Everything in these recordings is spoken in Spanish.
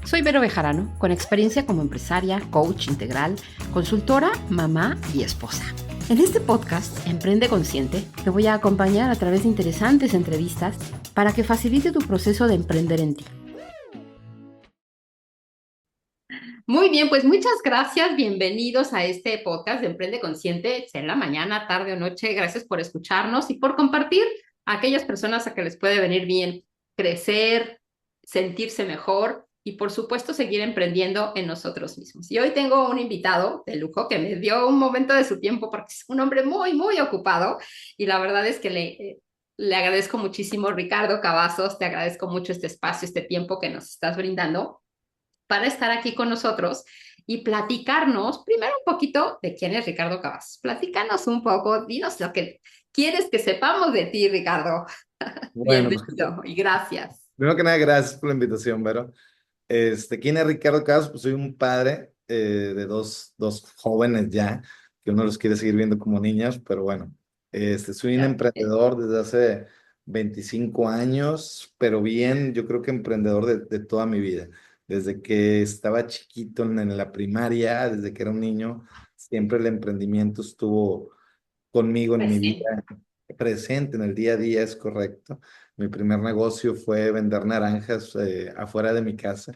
Soy Vero Bejarano, con experiencia como empresaria, coach integral, consultora, mamá y esposa. En este podcast, Emprende Consciente, te voy a acompañar a través de interesantes entrevistas para que facilite tu proceso de emprender en ti. Muy bien, pues muchas gracias. Bienvenidos a este podcast de Emprende Consciente, sea en la mañana, tarde o noche. Gracias por escucharnos y por compartir a aquellas personas a que les puede venir bien crecer, sentirse mejor y por supuesto seguir emprendiendo en nosotros mismos. Y hoy tengo un invitado de lujo que me dio un momento de su tiempo porque es un hombre muy, muy ocupado y la verdad es que le agradezco muchísimo, Ricardo Cavazos, te agradezco mucho este espacio, este tiempo que nos estás brindando para estar aquí con nosotros y platicarnos primero un poquito de quién es Ricardo Cavazos. Platícanos un poco, dinos lo que quieres que sepamos de ti, Ricardo. Bueno, pues Bienvenido y gracias. primero que nada, gracias por la invitación, Vero. ¿Quién es Ricardo Casos? Pues soy un padre de dos jóvenes ya, que uno los quiere seguir viendo como niños, pero bueno, soy un emprendedor desde hace 25 años, pero bien, yo creo que emprendedor de toda mi vida. Desde que estaba chiquito en la primaria, desde que era un niño, siempre el emprendimiento estuvo conmigo en mi Presente. vida, presente en el día a día, es correcto. Mi primer negocio fue vender naranjas afuera de mi casa,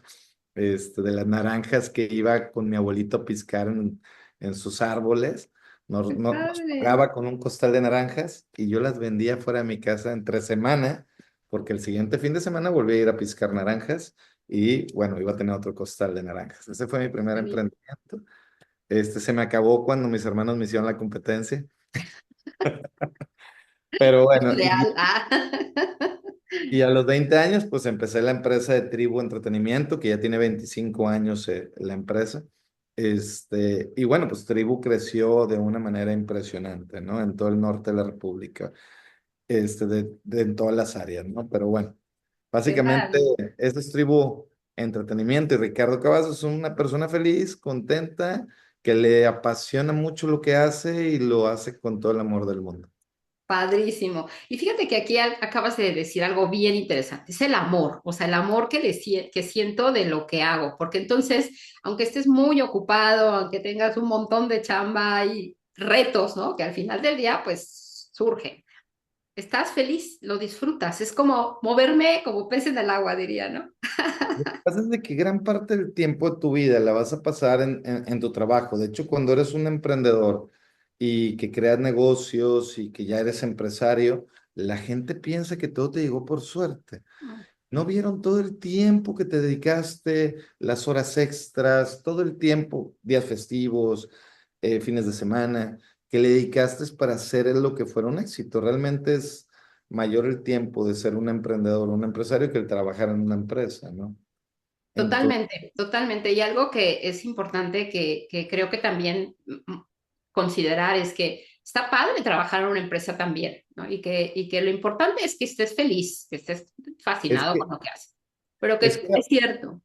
de las naranjas que iba con mi abuelito a piscar en sus árboles. Qué Nos padre. pagaba con un costal de naranjas y yo las vendía fuera de mi casa entre semana, porque el siguiente fin de semana volví a ir a piscar naranjas y bueno, iba a tener otro costal de naranjas. Ese fue mi primer emprendimiento. Se me acabó cuando mis hermanos me hicieron la competencia. Pero bueno, Ideal. Ah. y a los 20 años, pues empecé la empresa de Tribu Entretenimiento, que ya tiene 25 años la empresa. Y bueno, pues Tribu creció de una manera impresionante, ¿no? En todo el norte de la República, en todas las áreas, ¿no? Pero bueno, Qué básicamente, maravilla. este es Tribu Entretenimiento y Ricardo Cavazos es una persona feliz, contenta, que le apasiona mucho lo que hace y lo hace con todo el amor del mundo. Padrísimo. Y fíjate que aquí acabas de decir algo bien interesante, es el amor, o sea, el amor que siento de lo que hago, porque entonces, aunque estés muy ocupado, aunque tengas un montón de chamba y retos, ¿no? Que al final del día, pues, surgen. Estás feliz, lo disfrutas, es como moverme como pez en el agua, diría, ¿no? Lo que pasa es de que gran parte del tiempo de tu vida la vas a pasar en tu trabajo. De hecho, cuando eres un emprendedor y que creas negocios y que ya eres empresario, la gente piensa que todo te llegó por suerte. No vieron todo el tiempo que te dedicaste, las horas extras, todo el tiempo, días festivos, fines de semana, que le dedicaste para hacer lo que fuera un éxito. Realmente es mayor el tiempo de ser un emprendedor, un empresario que el trabajar en una empresa, ¿no? Entonces, Totalmente, totalmente. Y algo que es importante que creo que también considerar es que está padre trabajar en una empresa también, ¿no? Y que lo importante es que estés feliz, que estés es fascinado con que, lo que haces. Pero es que que es cierto,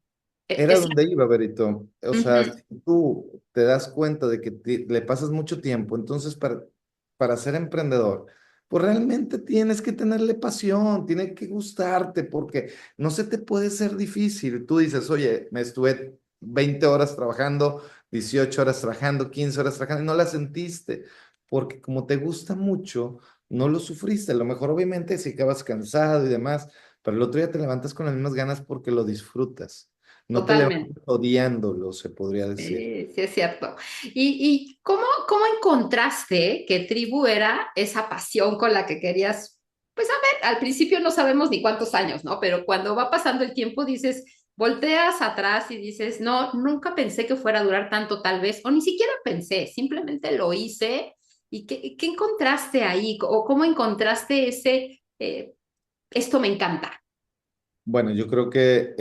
era es donde cierto. iba, Berito. O sea, Ujú. si tú te das cuenta de que le pasas mucho tiempo, entonces para ser emprendedor, pues realmente tienes que tenerle pasión, tiene que gustarte, porque no se te puede ser difícil. Tú dices, oye, me estuve 20 horas trabajando, 18 horas trabajando, 15 horas trabajando, y no la sentiste, porque como te gusta mucho, no lo sufriste. A lo mejor, obviamente, si acabas cansado y demás, pero el otro día te levantas con las mismas ganas porque lo disfrutas. No te Totalmente. levantas odiándolo, se podría decir. Sí, sí es cierto. ¿Y cómo encontraste que Tribu era esa pasión con la que querías? Pues a ver, al principio no sabemos ni cuántos años, ¿no? Pero cuando va pasando el tiempo dices, volteas atrás y dices, no, nunca pensé que fuera a durar tanto tal vez, o ni siquiera pensé, simplemente lo hice. ¿Y qué encontraste ahí? ¿O cómo encontraste esto me encanta? Bueno, yo creo que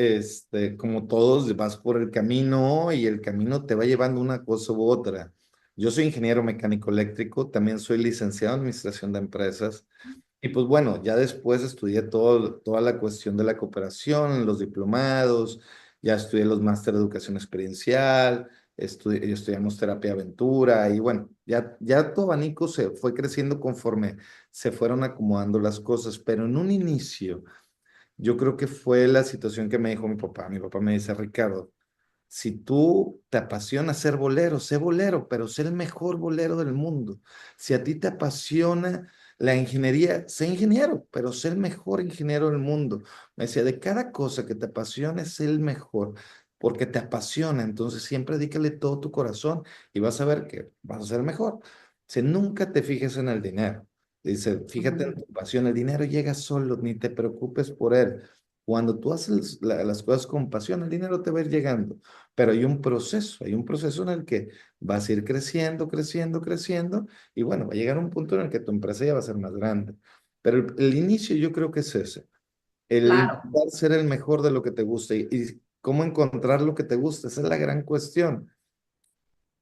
como todos, vas por el camino y el camino te va llevando una cosa u otra. Yo soy ingeniero mecánico eléctrico, también soy licenciado en administración de empresas. Y pues bueno, ya después estudié toda la cuestión de la cooperación, los diplomados, ya estudié los máster de educación experiencial, estudiamos terapia aventura y bueno, ya tu abanico se fue creciendo conforme se fueron acomodando las cosas, pero en un inicio yo creo que fue la situación que me dijo mi papá. Mi papá me dice, Ricardo, si tú te apasiona ser bolero, sé bolero, pero sé el mejor bolero del mundo. Si a ti te apasiona la ingeniería, sé ingeniero, pero sé el mejor ingeniero del mundo. Me decía, de cada cosa que te apasione, sé el mejor, porque te apasiona. Entonces siempre dedícale todo tu corazón y vas a ver que vas a ser mejor. Si nunca te fijes en el dinero. Dice, fíjate en Ujú. tu pasión, el dinero llega solo, ni te preocupes por él. Cuando tú haces las cosas con pasión, el dinero te va a ir llegando. Pero hay un proceso en el que vas a ir creciendo, creciendo, creciendo, y bueno, va a llegar un punto en el que tu empresa ya va a ser más grande. Pero el inicio yo creo que es ese, el Claro. intentar ser el mejor de lo que te gusta y cómo encontrar lo que te gusta, esa es la gran cuestión.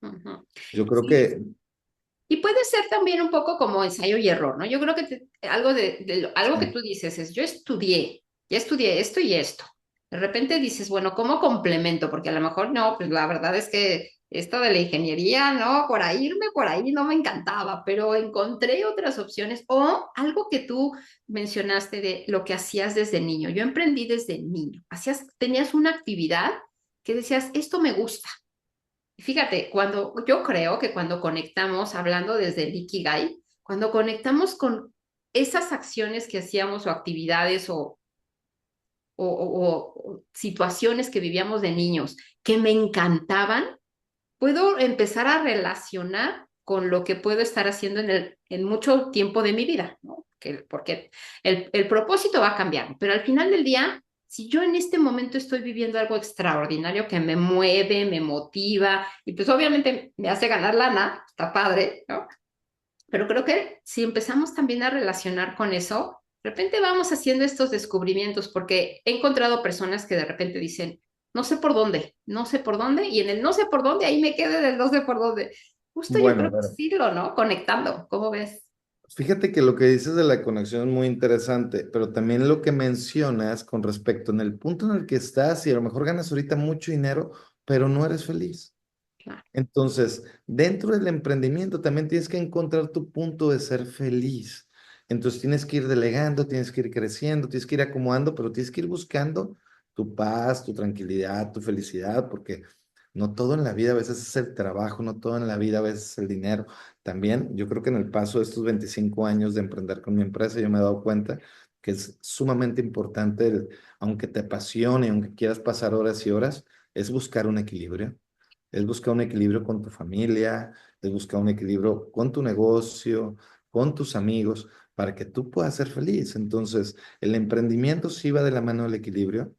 Ujú. Yo creo Sí, que, y puede ser también un poco como ensayo y error, ¿no? Yo creo que algo algo que sí, tú dices es, yo estudié, ya estudié esto y esto. De repente dices, bueno, ¿cómo complemento? Porque a lo mejor no, pues la verdad es que esto de la ingeniería, no, irme por ahí no me encantaba, pero encontré otras opciones o algo que tú mencionaste de lo que hacías desde niño. Yo emprendí desde niño. Tenías una actividad que decías, esto me gusta. Fíjate, yo creo que cuando conectamos, hablando desde el Ikigai, cuando conectamos con esas acciones que hacíamos o actividades o situaciones que vivíamos de niños que me encantaban, puedo empezar a relacionar con lo que puedo estar haciendo en mucho tiempo de mi vida, ¿no? Porque el propósito va a cambiar, pero al final del día, si yo en este momento estoy viviendo algo extraordinario que me mueve, me motiva y pues obviamente me hace ganar lana, está padre, ¿no? Pero creo que si empezamos también a relacionar con eso, de repente vamos haciendo estos descubrimientos, porque he encontrado personas que de repente dicen, no sé por dónde, no sé por dónde, y en el no sé por dónde, ahí me quedé del no sé por dónde. Justo yo bueno, creo a que ver, es irlo, ¿no? Conectando, ¿cómo ves? fíjate que lo que dices de la conexión es muy interesante, pero también lo que mencionas con respecto en el punto en el que estás y a lo mejor ganas ahorita mucho dinero, pero no eres feliz. Claro. Entonces, dentro del emprendimiento también tienes que encontrar tu punto de ser feliz. Entonces, tienes que ir delegando, tienes que ir creciendo, tienes que ir acomodando, pero tienes que ir buscando tu paz, tu tranquilidad, tu felicidad, porque no todo en la vida a veces es el trabajo, no todo en la vida a veces es el dinero. También, yo creo que en el paso de estos 25 años de emprender con mi empresa, yo me he dado cuenta que es sumamente importante, aunque te apasione, aunque quieras pasar horas y horas, es buscar un equilibrio, es buscar un equilibrio con tu familia, es buscar un equilibrio con tu negocio, con tus amigos, para que tú puedas ser feliz. Entonces, el emprendimiento sí va de la mano del equilibrio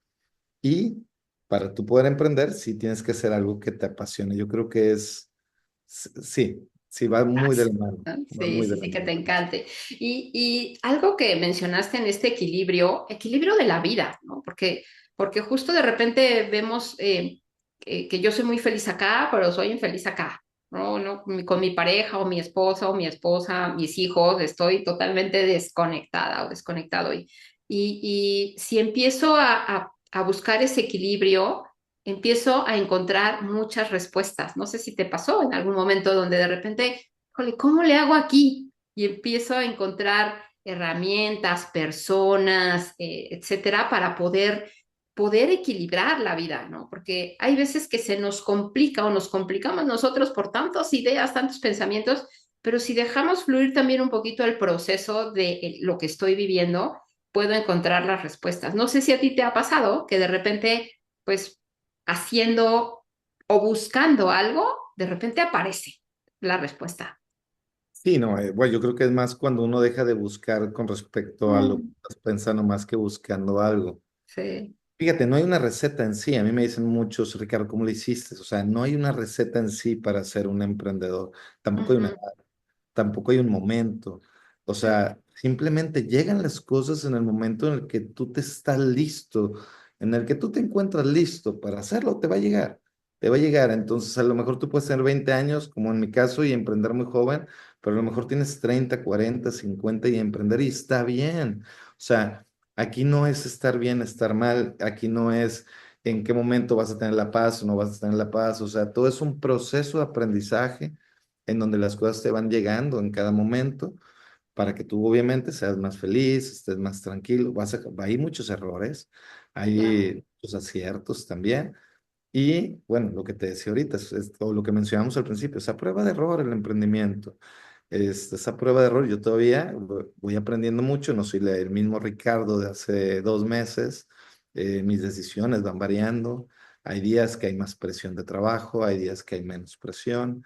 y para tú poder emprender, sí tienes que hacer algo que te apasione. Yo creo que sí, sí, va muy de Gracias. la mano, ¿No? va Sí, muy sí, de la sí, que te mano. encante. Y algo que mencionaste en este equilibrio, equilibrio de la vida, ¿no? Porque justo de repente vemos que yo soy muy feliz acá, pero soy infeliz acá, ¿no? ¿No? Con mi pareja o mi esposa o mi esposa, mis hijos, estoy totalmente desconectada o desconectado. Y si empiezo a buscar ese equilibrio, empiezo a encontrar muchas respuestas. No sé si te pasó en algún momento donde de repente, híjole, ¿cómo le hago aquí? Y empiezo a encontrar herramientas, personas, etcétera, para poder equilibrar la vida, ¿no? Porque hay veces que se nos complica o nos complicamos nosotros por tantas ideas, tantos pensamientos, pero si dejamos fluir también un poquito el proceso de lo que estoy viviendo, puedo encontrar las respuestas. No sé si a ti te ha pasado que de repente, pues, haciendo o buscando algo, de repente aparece la respuesta. Sí, no, bueno, yo creo que es más cuando uno deja de buscar con respecto a lo que Mm, estás pensando más que buscando algo. sí. Fíjate, no hay una receta en sí. A mí me dicen muchos, Ricardo, ¿cómo lo hiciste? O sea, no hay una receta en sí para ser un emprendedor. Tampoco hay una, Ujú. tampoco hay un momento. O sea, simplemente llegan las cosas en el momento en el que tú te estás listo, en el que tú te encuentras listo para hacerlo, te va a llegar. Te va a llegar. Entonces, a lo mejor tú puedes tener 20 años, como en mi caso, y emprender muy joven, pero a lo mejor tienes 30, 40, 50 y emprender y está bien. O sea, aquí no es estar bien, estar mal, aquí no es en qué momento vas a tener la paz o no vas a tener la paz, o sea, todo es un proceso de aprendizaje en donde las cosas te van llegando en cada momento, para que tú obviamente seas más feliz, estés más tranquilo. Hay muchos errores, Claro. hay muchos aciertos también. Y bueno, lo que te decía ahorita, o lo que mencionamos al principio, esa prueba de error, el emprendimiento. Esa prueba de error, yo todavía voy aprendiendo mucho, no soy el mismo Ricardo de hace 2 meses, mis decisiones van variando, hay días que hay más presión de trabajo, hay días que hay menos presión,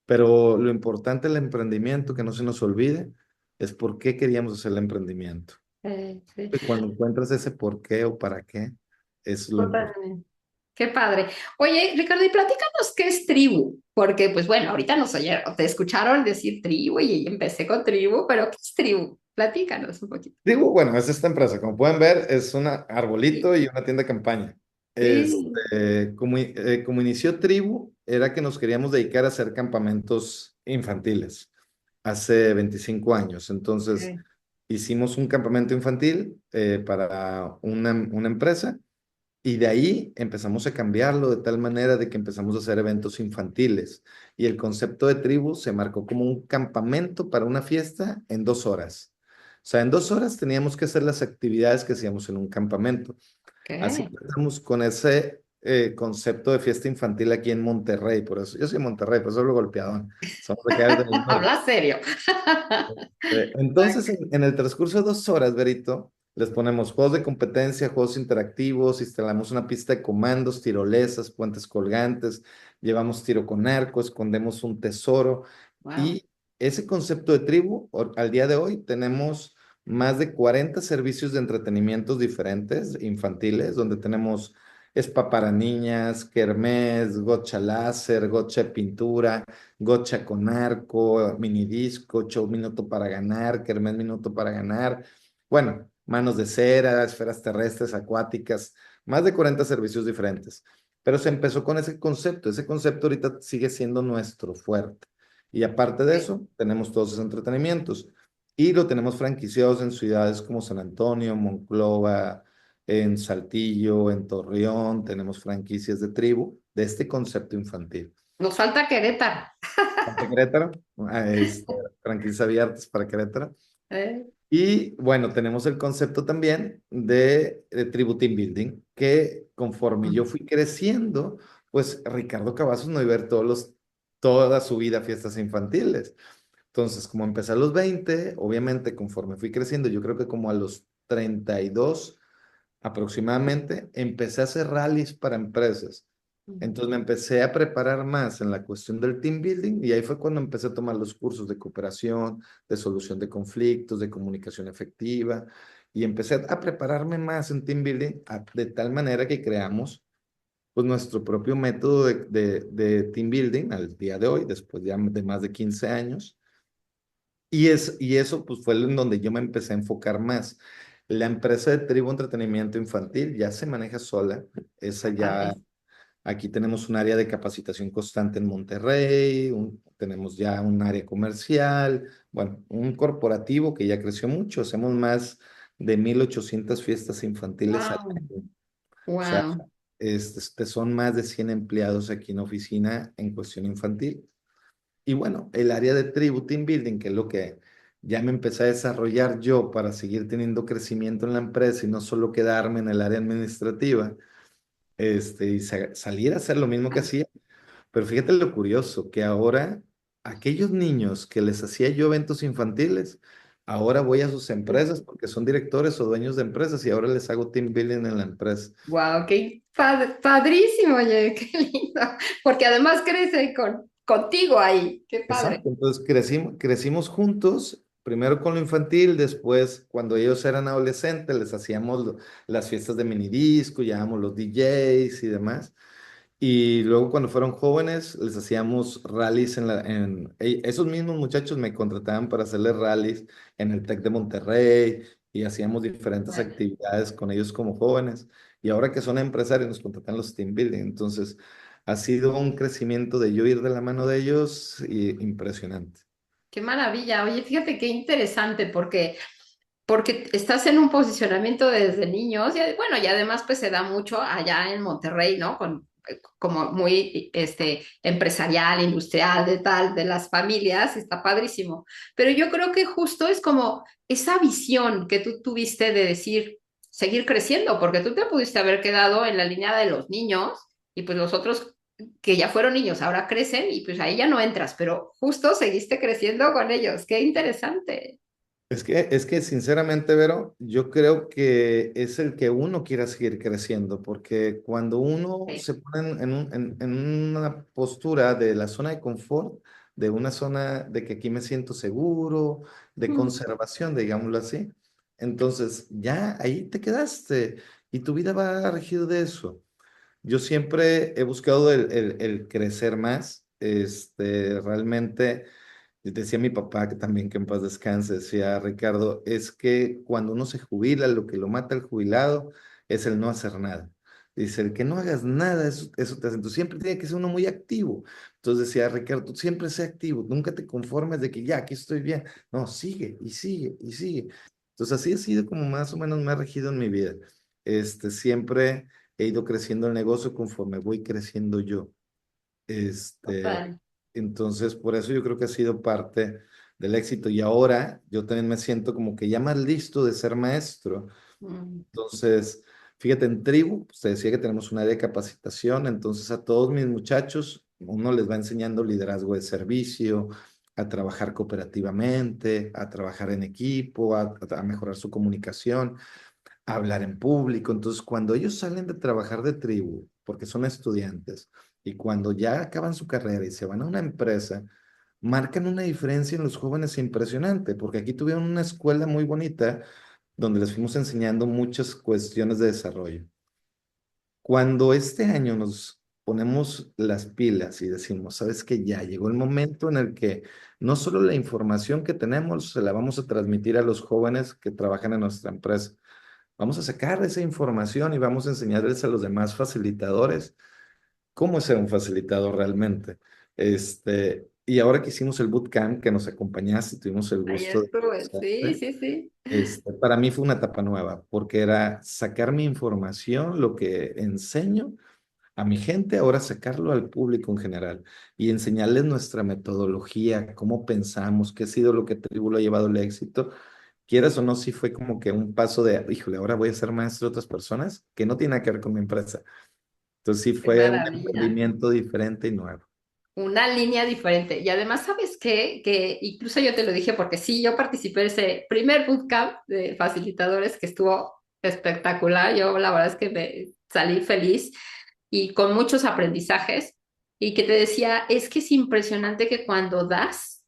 pero lo importante del emprendimiento, que no se nos olvide, es por qué queríamos hacer el emprendimiento. Sí. Y cuando encuentras ese por qué o para qué, es lo importante. Totalmente. Qué padre. Oye, Ricardo, y platícanos qué es tribu, porque pues bueno, ahorita nos oyeron, te escucharon decir tribu y empecé con tribu, pero ¿qué es tribu? Platícanos un poquito. Digo, bueno, es esta empresa, como pueden ver, es un arbolito Sí, y una tienda de campaña. sí, Como inició Tribu, era que nos queríamos dedicar a hacer campamentos infantiles hace 25 años. Entonces, ok. hicimos un campamento infantil para una empresa y de ahí empezamos a cambiarlo de tal manera de que empezamos a hacer eventos infantiles. Y el concepto de Tribu se marcó como un campamento para una fiesta en 2 horas. O sea, en 2 horas teníamos que hacer las actividades que hacíamos en un campamento. Así Ok. empezamos con ese concepto de fiesta infantil aquí en Monterrey. Por eso, yo soy de Monterrey, por eso hablo golpeadón. Somos de acá del norte. Habla serio. Entonces, en el transcurso de 2 horas, Berito, les ponemos juegos de competencia, juegos interactivos, instalamos una pista de comandos, tirolesas, puentes colgantes, llevamos tiro con arco, escondemos un tesoro. Wow. Y ese concepto de tribu, al día de hoy, tenemos más de 40 servicios de entretenimientos diferentes, infantiles, donde tenemos spa para niñas, kermés, gocha láser, gocha de pintura, gocha con arco, minidisco, show minuto para ganar, kermés minuto para ganar. Bueno, manos de cera, esferas terrestres, acuáticas, más de 40 servicios diferentes. Pero se empezó con ese concepto ahorita sigue siendo nuestro fuerte. Y aparte de Ok. eso, tenemos todos esos entretenimientos. Y lo tenemos franquiciados en ciudades como San Antonio, Monclova, en Saltillo, en Torreón, tenemos franquicias de tribu de este concepto infantil. Nos falta Querétaro. Para Querétaro, franquicias abiertas para Querétaro. ¿Eh? Y bueno, tenemos el concepto también de Tribu Team Building, que conforme yo fui creciendo, pues Ricardo Cavazos no iba a ver toda su vida fiestas infantiles. Entonces, como empecé a los 20, obviamente conforme fui creciendo, yo creo que como a los 32 aproximadamente, empecé a hacer rallies para empresas. Entonces me empecé a preparar más en la cuestión del team building y ahí fue cuando empecé a tomar los cursos de cooperación, de solución de conflictos, de comunicación efectiva y empecé a prepararme más en team building de tal manera que creamos pues nuestro propio método de team building al día de hoy, después ya de más de 15 años. Y eso pues fue en donde yo me empecé a enfocar más. La empresa de Tribu Entretenimiento Infantil ya se maneja sola, esa ya. Padre. Aquí tenemos un área de capacitación constante en Monterrey, tenemos ya un área comercial, bueno, un corporativo que ya creció mucho, hacemos más de 1,800 fiestas infantiles al Wow. año. O sea, Wow. son más de 100 empleados aquí en oficina en cuestión infantil. Y bueno, el área de Tribu Team Building, que es lo que ya me empecé a desarrollar yo para seguir teniendo crecimiento en la empresa y no solo quedarme en el área administrativa, y salir a hacer lo mismo que hacía. Pero fíjate lo curioso, que ahora aquellos niños que les hacía yo eventos infantiles, ahora voy a sus empresas porque son directores o dueños de empresas y ahora les hago team building en la empresa. Wow, qué padrísimo, oye, qué lindo. Porque además crece contigo ahí. Qué padre. Exacto, entonces crecimos juntos, primero con lo infantil, después cuando ellos eran adolescentes les hacíamos las fiestas de minidisco, llevábamos los DJs y demás. Y luego cuando fueron jóvenes les hacíamos rallies esos mismos muchachos me contrataban para hacerles rallies en el TEC de Monterrey y hacíamos diferentes Vale. actividades con ellos como jóvenes. Y ahora que son empresarios nos contratan los team building. Entonces ha sido un crecimiento de yo ir de la mano de ellos y impresionante. Qué maravilla. Oye, fíjate qué interesante porque estás en un posicionamiento desde niños y bueno, y además pues se da mucho allá en Monterrey, ¿no? como muy empresarial, industrial, de tal, de las familias, está padrísimo. Pero yo creo que justo es como esa visión que tú tuviste de decir, seguir creciendo, porque tú te pudiste haber quedado en la línea de los niños y pues los otros que ya fueron niños ahora crecen y pues ahí ya no entras, pero justo seguiste creciendo con ellos. Qué interesante. Es que sinceramente, Vero, yo creo que es el que uno quiera seguir creciendo, porque cuando uno Sí. se pone en una postura de la zona de confort, de una zona de que aquí me siento seguro, de Mm, conservación, digámoslo así, entonces ya ahí te quedaste y tu vida va regido de eso. Yo siempre he buscado el crecer más, realmente. Decía mi papá, que también que en paz descanse, decía Ricardo, es que cuando uno se jubila, lo que lo mata al jubilado es el no hacer nada. Dice, el que no hagas nada, eso te hace. Entonces siempre tiene que ser uno muy activo. Entonces decía Ricardo, tú siempre sé activo, nunca te conformes de que ya, aquí estoy bien. No, sigue y sigue y sigue. Entonces así ha sido como más o menos me ha regido en mi vida. Siempre he ido creciendo el negocio conforme voy creciendo yo. Este, total. entonces, por eso yo creo que ha sido parte del éxito. Y ahora yo también me siento como que ya más listo de ser maestro. Mm, Entonces, fíjate, en Tribu, pues te decía que tenemos un área de capacitación. Entonces, a todos mis muchachos, uno les va enseñando liderazgo de servicio, a trabajar cooperativamente, a trabajar en equipo, a mejorar su comunicación, hablar en público. Entonces, cuando ellos salen de trabajar de tribu, porque son estudiantes, y cuando ya acaban su carrera y se van a una empresa, marcan una diferencia en los jóvenes impresionante, porque aquí tuvieron una escuela muy bonita donde les fuimos enseñando muchas cuestiones de desarrollo. Cuando este año nos ponemos las pilas y decimos, sabes que ya llegó el momento en el que no solo la información que tenemos se la vamos a transmitir a los jóvenes que trabajan en nuestra empresa. Vamos a sacar esa información y vamos a enseñarles a los demás facilitadores cómo es ser un facilitador realmente. Y ahora que hicimos el bootcamp, que nos acompañaste, tuvimos el ahí gusto de estuve, sí, conocerte, sí, sí. para mí fue una etapa nueva, porque era sacar mi información, lo que enseño a mi gente, ahora sacarlo al público en general y enseñarles nuestra metodología, cómo pensamos, qué ha sido lo que Tribu lo ha llevado al éxito. Quieras o no, sí fue como que un paso de, híjole, ahora voy a ser maestro de otras personas que no tiene que ver con mi empresa. Entonces sí Qué fue un maravilla. emprendimiento diferente y nuevo. Una línea diferente. Y además, ¿sabes qué? Que incluso yo te lo dije porque sí, yo participé en ese primer bootcamp de facilitadores que estuvo espectacular. Yo la verdad es que me salí feliz y con muchos aprendizajes. Y que te decía, es que es impresionante que cuando das,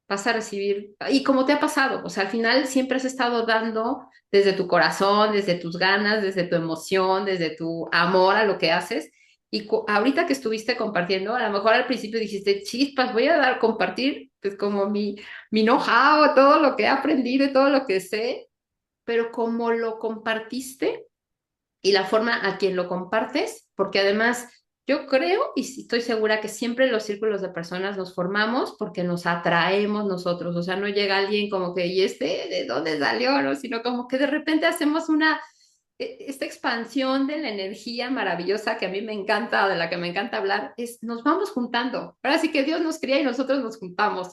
vas a recibir, y como te ha pasado, o sea, al final siempre has estado dando desde tu corazón, desde tus ganas, desde tu emoción, desde tu amor a lo que haces. Y ahorita que estuviste compartiendo, a lo mejor al principio dijiste, chispas, voy a dar, compartir, pues como mi know-how, todo lo que he aprendido y todo lo que sé, pero como lo compartiste, y la forma a quien lo compartes, porque además yo creo y sí estoy segura que siempre en los círculos de personas nos formamos porque nos atraemos nosotros, o sea, no llega alguien como que, ¿y este de dónde salió? ¿No? Sino como que de repente hacemos esta expansión de la energía maravillosa que a mí me encanta, de la que me encanta hablar, es nos vamos juntando. Ahora sí que Dios nos cría y nosotros nos juntamos,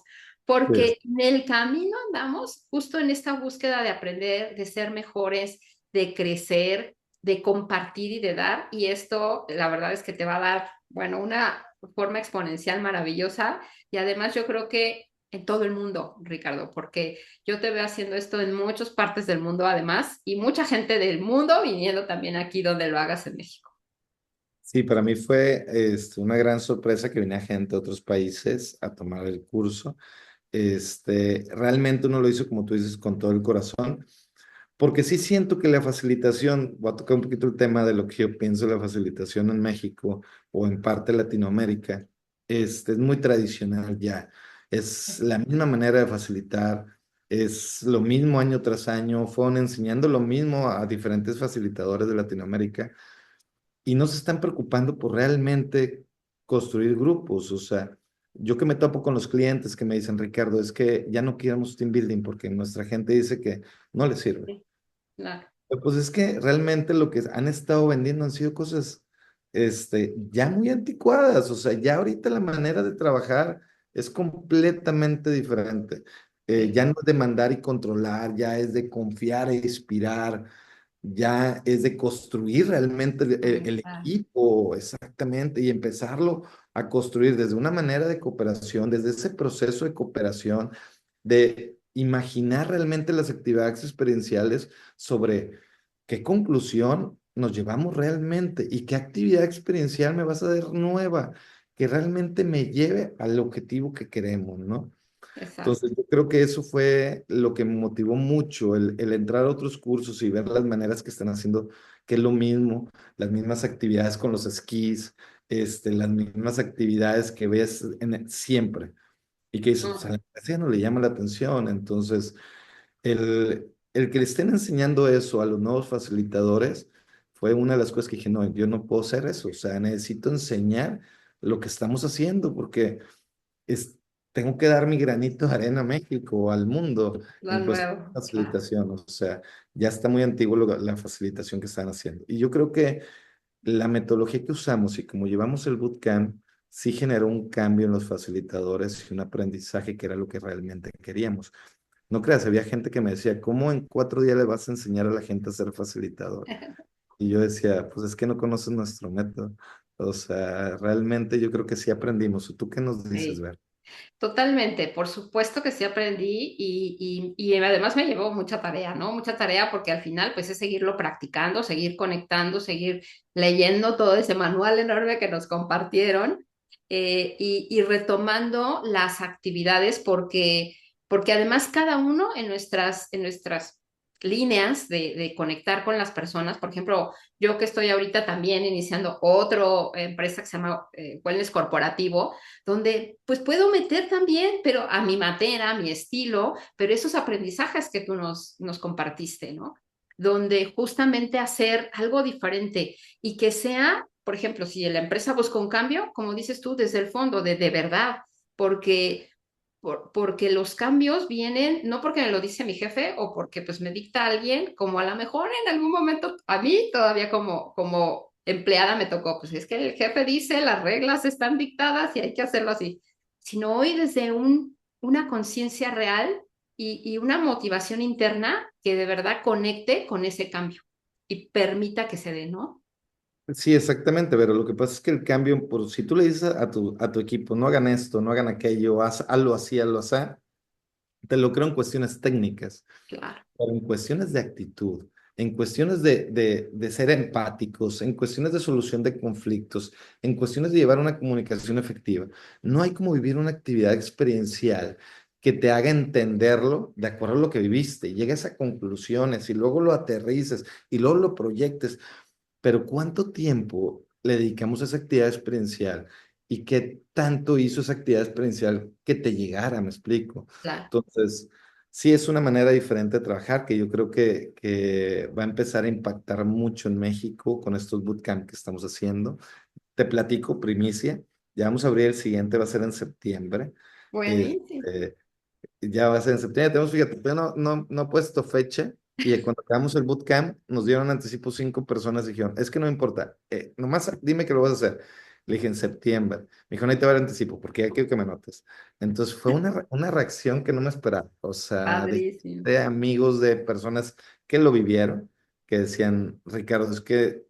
Pues, porque en el camino andamos justo en esta búsqueda de aprender, de ser mejores, de crecer, de compartir y de dar, y esto la verdad es que te va a dar, bueno, una forma exponencial maravillosa, y además yo creo que en todo el mundo, Ricardo, porque yo te veo haciendo esto en muchas partes del mundo además, y mucha gente del mundo viniendo también aquí donde lo hagas en México. sí, para mí fue una gran sorpresa que venía gente de otros países a tomar el curso. Realmente uno lo hizo, como tú dices, con todo el corazón, porque sí siento que la facilitación, voy a tocar un poquito el tema de lo que yo pienso de la facilitación en México o en parte de Latinoamérica, es muy tradicional ya. Es la misma manera de facilitar, es lo mismo año tras año, fueron enseñando lo mismo a diferentes facilitadores de Latinoamérica y no se están preocupando por realmente construir grupos. O sea, yo que me topo con los clientes que me dicen, Ricardo, es que ya no queremos team building porque nuestra gente dice que no les sirve. Sí, claro. Pues es que realmente lo que han estado vendiendo han sido cosas ya muy anticuadas. O sea, ya ahorita la manera de trabajar es completamente diferente. Sí, Ya no es de mandar y controlar, ya es de confiar e inspirar, ya es de construir realmente el conectar. equipo, exactamente, y empezarlo a construir desde una manera de cooperación, desde ese proceso de cooperación, de imaginar realmente las actividades experienciales sobre qué conclusión nos llevamos realmente y qué actividad experiencial me vas a dar nueva, que realmente me lleve al objetivo que queremos, ¿no? Exacto. Entonces, yo creo que eso fue lo que me motivó mucho, el entrar a otros cursos y ver las maneras que están haciendo, que es lo mismo, las mismas actividades con los esquís, las mismas actividades que ves siempre y que dices, pues a la empresa no le llama la atención. Entonces, el que le estén enseñando eso a los nuevos facilitadores fue una de las cosas que dije, no, yo no puedo hacer eso, o sea, necesito enseñar lo que estamos haciendo porque es, tengo que dar mi granito de arena a México, al mundo, Lo en cuestión nuevo, de claro. facilitación. O sea, ya está muy antiguo la facilitación que están haciendo. Y yo creo que la metodología que usamos y como llevamos el bootcamp, sí generó un cambio en los facilitadores y un aprendizaje que era lo que realmente queríamos. No creas, había gente que me decía, ¿cómo en 4 días le vas a enseñar a la gente a ser facilitador? Y yo decía, pues es que no conoces nuestro método. O sea, realmente yo creo que sí aprendimos. ¿Tú qué nos dices, Sí. Ver? Totalmente, por supuesto que sí aprendí y además me llevó mucha tarea, ¿no? Mucha tarea porque al final pues es seguirlo practicando, seguir conectando, seguir leyendo todo ese manual enorme que nos compartieron y retomando las actividades porque además cada uno en nuestras líneas de conectar con las personas, por ejemplo, yo que estoy ahorita también iniciando otra empresa que se llama Wellness Corporativo, donde pues puedo meter también, pero a mi manera, a mi estilo, pero esos aprendizajes que tú nos compartiste, ¿no? Donde justamente hacer algo diferente y que sea, por ejemplo, si la empresa busca un cambio, como dices tú, desde el fondo, de verdad, porque porque los cambios vienen, no porque me lo dice mi jefe o porque pues me dicta alguien, como a lo mejor en algún momento a mí todavía como empleada me tocó, pues es que el jefe dice, las reglas están dictadas y hay que hacerlo así, sino hoy desde una conciencia real y una motivación interna que de verdad conecte con ese cambio y permita que se dé, ¿no? Sí, exactamente, pero lo que pasa es que el cambio, por si tú le dices a tu equipo, no hagan esto, no hagan aquello, hazlo así, hazlo así, te lo creo en cuestiones técnicas, Claro, pero en cuestiones de actitud, en cuestiones de ser empáticos, en cuestiones de solución de conflictos, en cuestiones de llevar una comunicación efectiva, no hay como vivir una actividad experiencial que te haga entenderlo de acuerdo a lo que viviste, llegues a conclusiones y luego lo aterrices y luego lo proyectes. Pero ¿cuánto tiempo le dedicamos a esa actividad experiencial? ¿Y qué tanto hizo esa actividad experiencial que te llegara? Me explico. claro. Entonces, sí es una manera diferente de trabajar que yo creo que va a empezar a impactar mucho en México con estos bootcamp que estamos haciendo. Te platico, primicia. Ya vamos a abrir el siguiente, va a ser en septiembre. Buenísimo. Este, ya va a ser en septiembre. Tenemos, fíjate, todavía no he puesto fecha. Y cuando acabamos el bootcamp, nos dieron anticipo 5 personas y dijeron, es que no importa, nomás dime que lo vas a hacer. Le dije, en septiembre. Me dijo, no hay te va el anticipo, porque ya quiero que me notes. Entonces fue una reacción que no me esperaba. O sea, Padrísimo. de amigos, de personas que lo vivieron, que decían, Ricardo, es que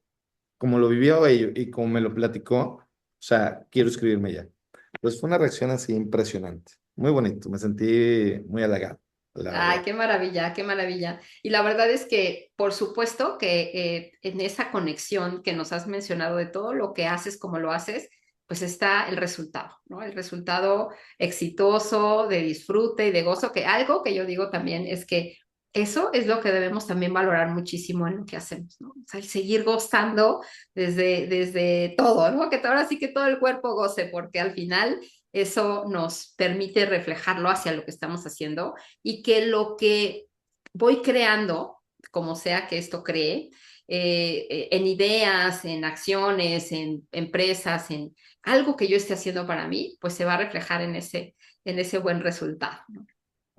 como lo vivió ellos y como me lo platicó, o sea, quiero escribirme ya. Pues fue una reacción así impresionante. Muy bonito, me sentí muy halagado, la Ay, verdad. qué maravilla, qué maravilla. Y la verdad es que, por supuesto, que en esa conexión que nos has mencionado de todo lo que haces, como lo haces, pues está el resultado, ¿no? El resultado exitoso, de disfrute y de gozo, que algo que yo digo también es que eso es lo que debemos también valorar muchísimo en lo que hacemos, ¿no? O sea, el seguir gozando desde todo, ¿no? Que ahora sí que todo el cuerpo goce, porque al final eso nos permite reflejarlo hacia lo que estamos haciendo y que lo que voy creando, como sea que esto cree, en ideas, en acciones, en empresas, en algo que yo esté haciendo para mí, pues se va a reflejar en ese buen resultado, ¿no?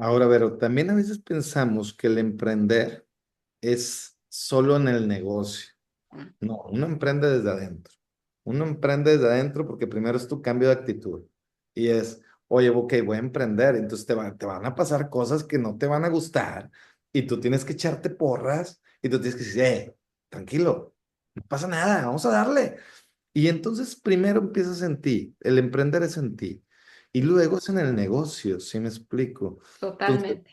Ahora, Vero, también a veces pensamos que el emprender es solo en el negocio. No, uno emprende desde adentro. Uno emprende desde adentro porque primero es tu cambio de actitud. Y es, oye, ok, voy a emprender. Entonces te van a pasar cosas que no te van a gustar. Y tú tienes que echarte porras. Y tú tienes que decir, tranquilo, no pasa nada, vamos a darle. Y entonces primero empiezas en ti. El emprender es en ti. Y luego es en el negocio, ¿sí me explico? Entonces, Totalmente.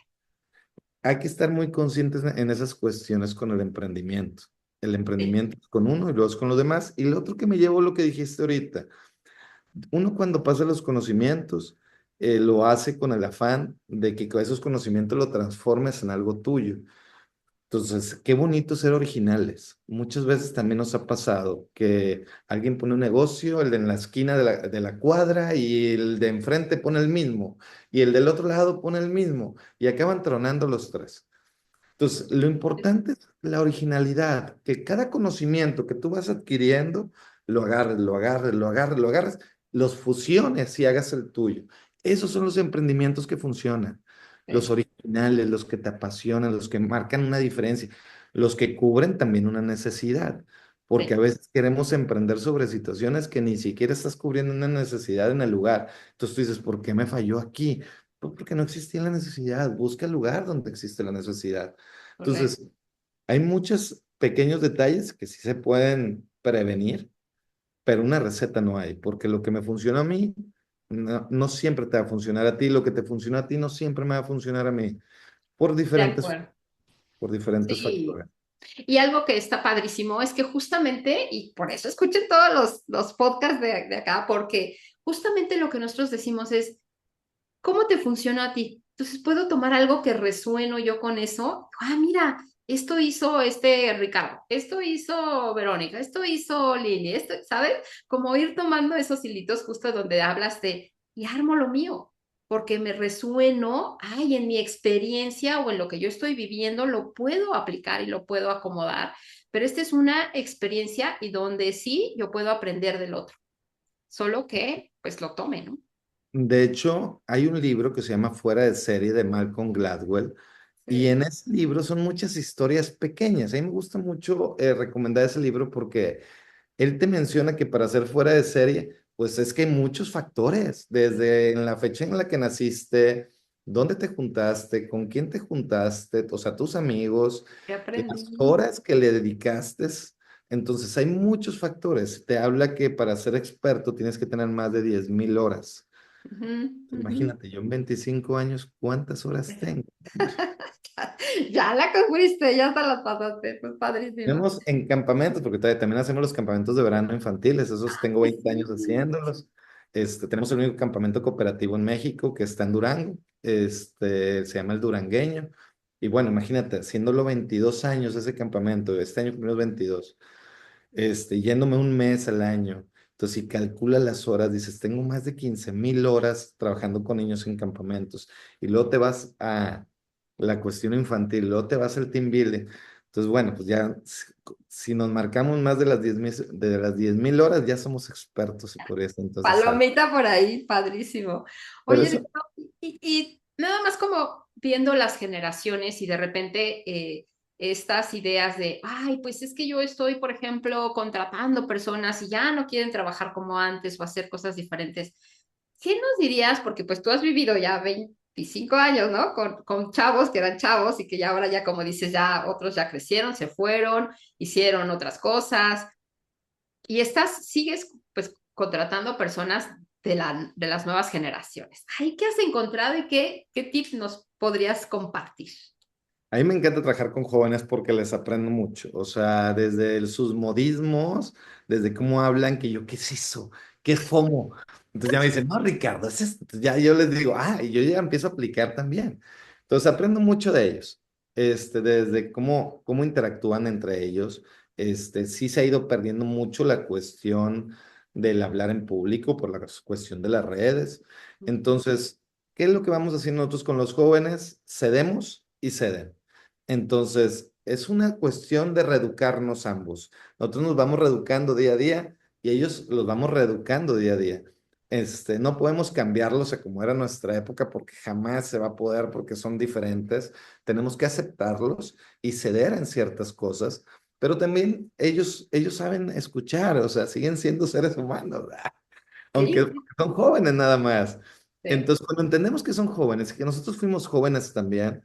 hay que estar muy conscientes en esas cuestiones con el emprendimiento. El Sí, emprendimiento es con uno y luego es con los demás. Y lo otro que me llevo lo que dijiste ahorita, uno cuando pasa los conocimientos, lo hace con el afán de que con esos conocimientos lo transformes en algo tuyo. Entonces, qué bonito ser originales. Muchas veces también nos ha pasado que alguien pone un negocio, el de en la esquina de la cuadra y el de enfrente pone el mismo y el del otro lado pone el mismo y acaban tronando los tres. Entonces, lo importante es la originalidad, que cada conocimiento que tú vas adquiriendo, lo agarres, lo agarres, lo agarres, lo agarres, los fusiones y hagas el tuyo. Esos son los emprendimientos que funcionan, los sí, originales, los que te apasionan, los que marcan una diferencia, los que cubren también una necesidad, porque a sí, veces queremos emprender sobre situaciones que ni siquiera estás cubriendo una necesidad en el lugar. Entonces tú dices, ¿por qué me falló aquí? Pues porque no existía la necesidad. Busca el lugar donde existe la necesidad. correcto. Entonces, hay muchos pequeños detalles que sí se pueden prevenir, pero una receta no hay, porque lo que me funciona a mí no siempre te va a funcionar a ti, lo que te funciona a ti no siempre me va a funcionar a mí, por De diferentes, acuerdo. por diferentes Sí. factores. Y algo que está padrísimo es que justamente, y por eso escuchen todos los podcasts de acá, porque justamente lo que nosotros decimos es, ¿cómo te funciona a ti? Entonces, ¿puedo tomar algo que resueno yo con eso? Ah, mira, esto hizo este Ricardo, esto hizo Verónica, esto hizo Lili, esto, ¿sabes? Como ir tomando esos hilitos justo donde hablas de, y armo lo mío, porque me resueno, ay, en mi experiencia o en lo que yo estoy viviendo, lo puedo aplicar y lo puedo acomodar, pero esta es una experiencia y donde sí yo puedo aprender del otro, solo que pues lo tome, ¿no? De hecho, hay un libro que se llama Fuera de serie de Malcolm Gladwell. Y Sí, en ese libro son muchas historias pequeñas. A mí me gusta mucho recomendar ese libro porque él te menciona que para ser fuera de serie, pues es que hay muchos factores, desde en la fecha en la que naciste, dónde te juntaste, con quién te juntaste, o sea, tus amigos, ¿qué las aprendí? horas que le dedicaste. Entonces, hay muchos factores. Te habla que para ser experto tienes que tener más de 10,000 horas. Ujú, ujú. Imagínate, yo en 25 años, ¿cuántas horas tengo? Ya la cumpliste, ya te la pasaste, pues padrísimo. Tenemos en campamentos, porque también hacemos los campamentos de verano infantiles, esos tengo Ay, 20 años sí. haciéndolos. Tenemos el único campamento cooperativo en México que está en Durango, se llama el Durangueño. Y bueno, imagínate, haciéndolo 22 años ese campamento, este año cumplimos 22, yéndome un mes al año. Entonces, si calcula las horas, dices, tengo más de 15,000 horas trabajando con niños en campamentos. Y luego te vas a la cuestión infantil, luego te vas al team building. Entonces, bueno, pues ya, si nos marcamos más de las 10,000 horas, ya somos expertos por eso. Entonces, Palomita por ahí, padrísimo. pero Oye, eso, Ricardo, y nada más como viendo las generaciones y de repente estas ideas de, ay, pues es que yo estoy, por ejemplo, contratando personas y ya no quieren trabajar como antes o hacer cosas diferentes. ¿Qué nos dirías? Porque pues tú has vivido ya 25 años, ¿no? Con chavos que eran chavos y que ya ahora ya, como dices, ya otros ya crecieron, se fueron, hicieron otras cosas. Y estás, sigues pues contratando personas de las nuevas generaciones. Ay, ¿qué has encontrado y qué tips nos podrías compartir? a mí me encanta trabajar con jóvenes porque les aprendo mucho, o sea, desde sus modismos, desde cómo hablan, que yo, ¿qué es eso? ¿Qué es FOMO? Entonces ya me dicen, no, Ricardo, es esto. Entonces ya yo les digo, y yo ya empiezo a aplicar también. Entonces aprendo mucho de ellos, desde cómo interactúan entre ellos. Sí se ha ido perdiendo mucho la cuestión del hablar en público por la cuestión de las redes. Entonces, ¿qué es lo que vamos haciendo nosotros con los jóvenes? Cedemos y ceden. Entonces, es una cuestión de reeducarnos ambos. Nosotros nos vamos reeducando día a día y ellos los vamos reeducando día a día. No podemos cambiarlos a como era nuestra época porque jamás se va a poder porque son diferentes. Tenemos que aceptarlos y ceder en ciertas cosas pero también ellos saben escuchar, o sea, siguen siendo seres humanos, ¿verdad? Aunque Sí, son jóvenes nada más. sí, Entonces, cuando entendemos que son jóvenes y que nosotros fuimos jóvenes también,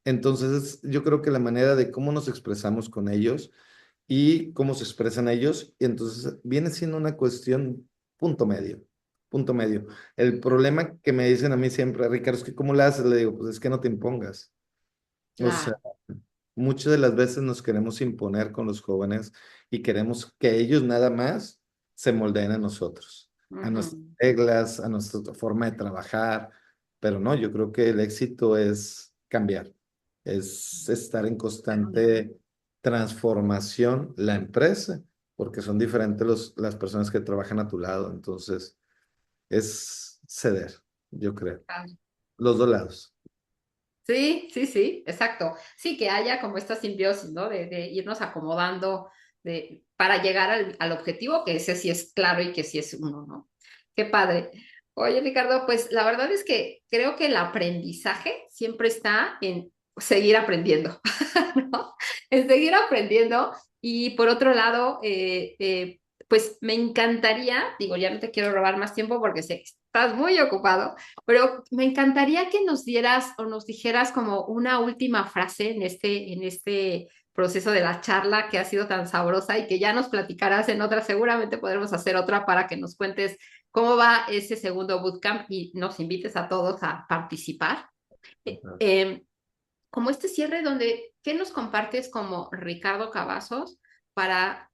entonces yo creo que la manera de cómo nos expresamos con ellos y cómo se expresan ellos, y entonces viene siendo una cuestión punto medio, punto medio. El problema que me dicen a mí siempre, Ricardo, es que ¿cómo lo haces? Le digo, pues es que no te impongas. O sea, claro. muchas de las veces nos queremos imponer con los jóvenes y queremos que ellos nada más se moldeen a nosotros, a nuestras Ujú. reglas, a nuestra forma de trabajar, pero no, yo creo que el éxito es cambiar, es estar en constante transformación la empresa, porque son diferentes las personas que trabajan a tu lado, entonces es ceder, yo creo, los dos lados. Sí, sí, sí, exacto. Sí, que haya como esta simbiosis, ¿no? De irnos acomodando para llegar al objetivo, que ese sí es claro y que sí es uno, ¿no? Qué padre. Oye, Ricardo, pues la verdad es que creo que el aprendizaje siempre está en seguir aprendiendo, ¿no? En seguir aprendiendo. Y por otro lado, pues me encantaría, digo, ya no te quiero robar más tiempo porque sé que estás muy ocupado, pero me encantaría que nos dieras o nos dijeras como una última frase en este proceso de la charla que ha sido tan sabrosa y que ya nos platicarás en otra. Seguramente podremos hacer otra para que nos cuentes cómo va ese segundo bootcamp y nos invites a todos a participar. Eh, Ajá. eh, Como este cierre donde, ¿qué nos compartes como Ricardo Cavazos para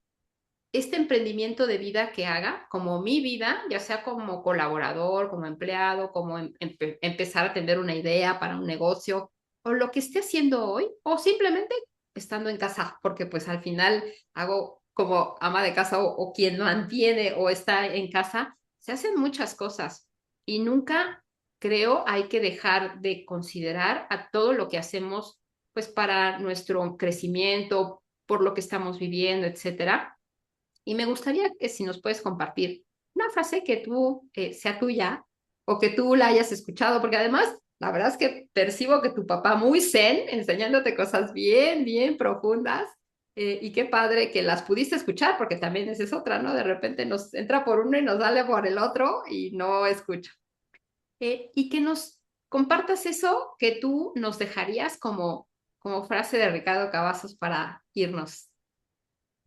este emprendimiento de vida que haga, como mi vida, ya sea como colaborador, como empleado, como empezar a tener una idea para un negocio, o lo que esté haciendo hoy, o simplemente estando en casa, porque pues al final hago como ama de casa o quien mantiene o está en casa, se hacen muchas cosas y nunca creo hay que dejar de considerar a todo lo que hacemos pues para nuestro crecimiento, por lo que estamos viviendo, etcétera. Y me gustaría que si nos puedes compartir una frase que tú sea tuya o que tú la hayas escuchado, porque además la verdad es que percibo que tu papá muy zen, enseñándote cosas bien, bien profundas, y qué padre que las pudiste escuchar, porque también esa es otra, ¿no? De repente nos entra por uno y nos sale por el otro y no escucho. Y que nos compartas eso que tú nos dejarías como frase de Ricardo Cavazos para irnos.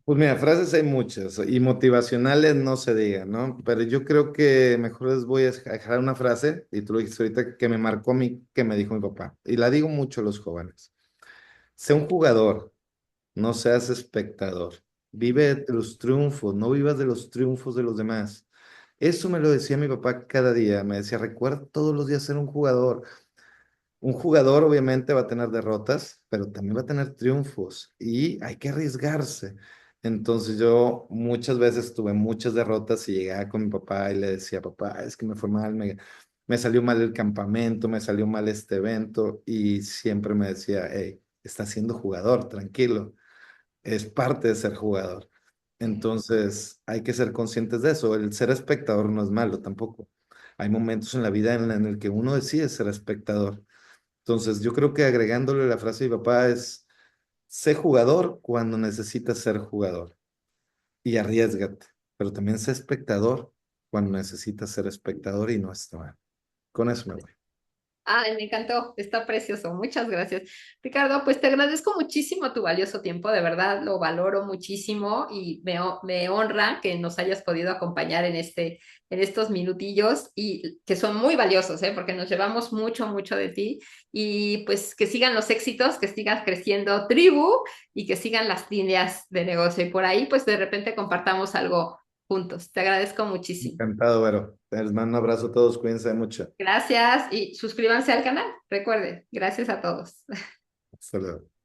Pues mira, frases hay muchas y motivacionales no se digan, ¿no? Pero yo creo que mejor les voy a dejar una frase, y tú lo dijiste ahorita, que me marcó a mí, que me dijo mi papá. Y la digo mucho a los jóvenes. Sé un jugador, no seas espectador. Vive de los triunfos, no vivas de los triunfos de los demás. Eso me lo decía mi papá cada día. Me decía, recuerda todos los días ser un jugador. Un jugador obviamente va a tener derrotas, pero también va a tener triunfos y hay que arriesgarse. Entonces yo muchas veces tuve muchas derrotas y llegaba con mi papá y le decía, papá, es que me fue mal, me salió mal el campamento, me salió mal este evento y siempre me decía, hey, estás siendo jugador, tranquilo, es parte de ser jugador. Entonces hay que ser conscientes de eso. El ser espectador no es malo tampoco. Hay momentos en la vida en el que uno decide ser espectador. Entonces, yo creo que agregándole la frase de mi papá es, sé jugador cuando necesitas ser jugador y arriesgate, pero también sé espectador cuando necesitas ser espectador y no está mal. Con eso me voy. Ay, me encantó, está precioso, muchas gracias. Ricardo, pues te agradezco muchísimo tu valioso tiempo, de verdad lo valoro muchísimo y me honra que nos hayas podido acompañar en estos minutillos y que son muy valiosos, ¿eh? Porque nos llevamos mucho, mucho de ti y pues que sigan los éxitos, que sigas creciendo tribu y que sigan las líneas de negocio y por ahí pues de repente compartamos algo juntos. Te agradezco muchísimo. Encantado, Vero. Les mando un abrazo a todos, cuídense mucho. Gracias y suscríbanse al canal. Recuerden, gracias a todos. Hasta luego.